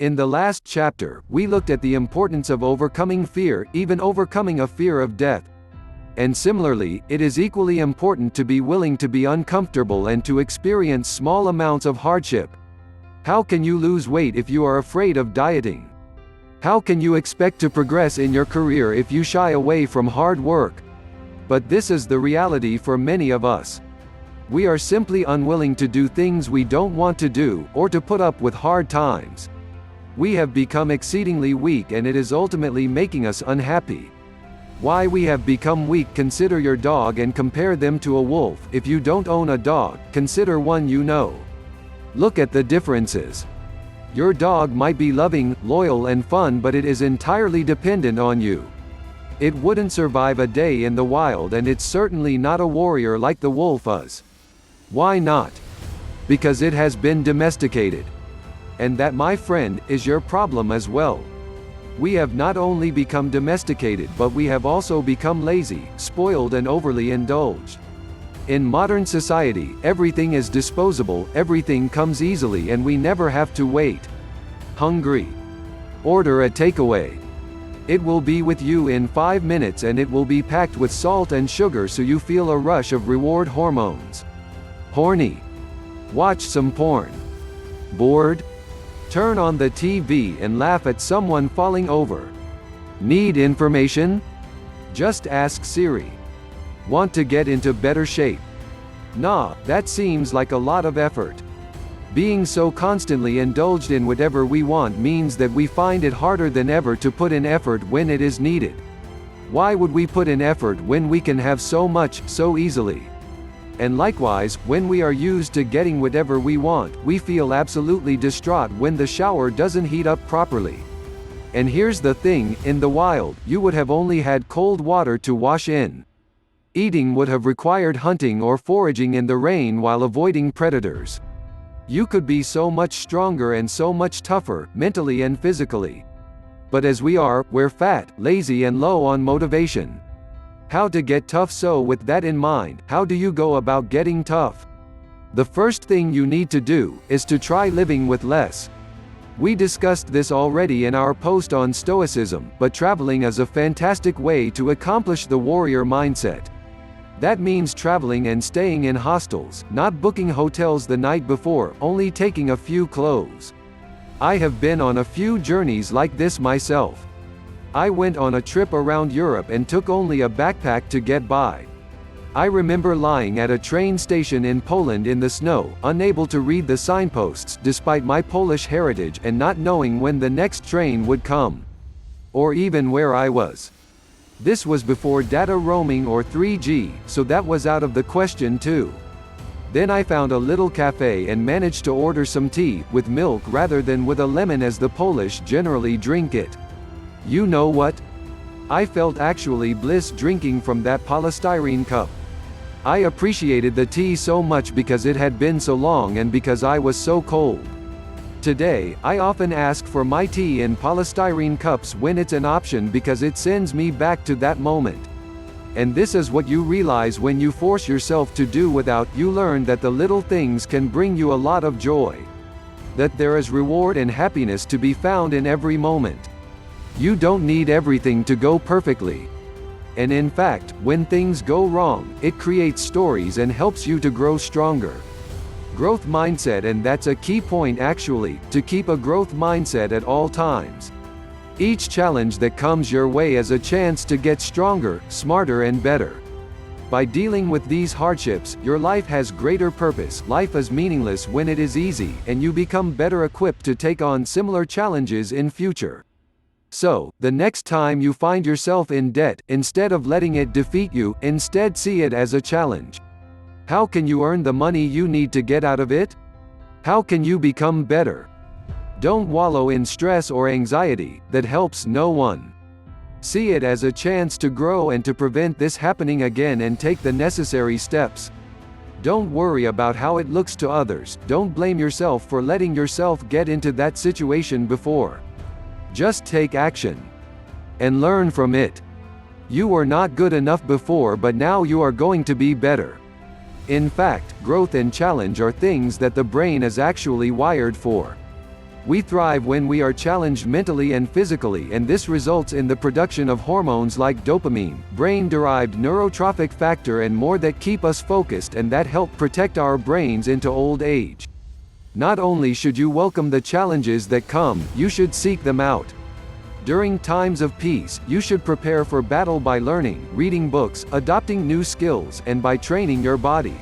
In the last chapter, we looked at the importance of overcoming fear, even overcoming a fear of death. And similarly, it is equally important to be willing to be uncomfortable and to experience small amounts of hardship. How can you lose weight if you are afraid of dieting? How can you expect to progress in your career if you shy away from hard work? But this is the reality for many of us. We are simply unwilling to do things we don't want to do, or to put up with hard times. We have become exceedingly weak, and it is ultimately making us unhappy. Why we have become weak? Consider your dog and compare them to a wolf. If you don't own a dog, consider one you know. Look at the differences. Your dog might be loving, loyal and fun, but it is entirely dependent on you. It wouldn't survive a day in the wild, and it's certainly not a warrior like the wolf is. Why not? Because it has been domesticated. And that, my friend, is your problem as well. We have not only become domesticated, but we have also become lazy, spoiled and overly indulged. In modern society, everything is disposable, everything comes easily, and we never have to wait. Hungry? Order a takeaway. It will be with you in 5 minutes, and it will be packed with salt and sugar so you feel a rush of reward hormones. Horny? Watch some porn. Bored? Turn on the TV and laugh at someone falling over. Need information? Just ask Siri. Want to get into better shape? Nah, that seems like a lot of effort. Being so constantly indulged in whatever we want means that we find it harder than ever to put in effort when it is needed. Why would we put in effort when we can have so much, so easily? And likewise, when we are used to getting whatever we want, we feel absolutely distraught when the shower doesn't heat up properly. And here's the thing, in the wild, you would have only had cold water to wash in. Eating would have required hunting or foraging in the rain while avoiding predators. You could be so much stronger and so much tougher, mentally and physically. But as we are, we're fat, lazy and low on motivation. How to get tough? So with that in mind, how do you go about getting tough? The first thing you need to do is to try living with less. We discussed this already in our post on Stoicism, but traveling is a fantastic way to accomplish the warrior mindset. That means traveling and staying in hostels, not booking hotels the night before, only taking a few clothes. I have been on a few journeys like this myself. I went on a trip around Europe and took only a backpack to get by. I remember lying at a train station in Poland in the snow, unable to read the signposts despite my Polish heritage, and not knowing when the next train would come. Or even where I was. This was before data roaming or 3G, so that was out of the question too. Then I found a little cafe and managed to order some tea, with milk rather than with a lemon as the Polish generally drink it. You know what? I felt actually bliss drinking from that polystyrene cup. I appreciated the tea so much because it had been so long and because I was so cold. Today, I often ask for my tea in polystyrene cups when it's an option because it sends me back to that moment. And this is what you realize when you force yourself to do without. You learn that the little things can bring you a lot of joy. That there is reward and happiness to be found in every moment. You don't need everything to go perfectly. And in fact, when things go wrong, it creates stories and helps you to grow stronger. Growth mindset, and that's a key point actually, to keep a growth mindset at all times. Each challenge that comes your way is a chance to get stronger, smarter and better. By dealing with these hardships, your life has greater purpose. Life is meaningless when it is easy, and you become better equipped to take on similar challenges in future. So, the next time you find yourself in debt, instead of letting it defeat you, instead see it as a challenge. How can you earn the money you need to get out of it? How can you become better? Don't wallow in stress or anxiety, that helps no one. See it as a chance to grow and to prevent this happening again, and take the necessary steps. Don't worry about how it looks to others, don't blame yourself for letting yourself get into that situation before. Just take action. And learn from it. You were not good enough before, but now you are going to be better. In fact, growth and challenge are things that the brain is actually wired for. We thrive when we are challenged mentally and physically, and this results in the production of hormones like dopamine, brain-derived neurotrophic factor and more that keep us focused and that help protect our brains into old age. Not only should you welcome the challenges that come, you should seek them out. During times of peace, you should prepare for battle by learning, reading books, adopting new skills, and by training your body.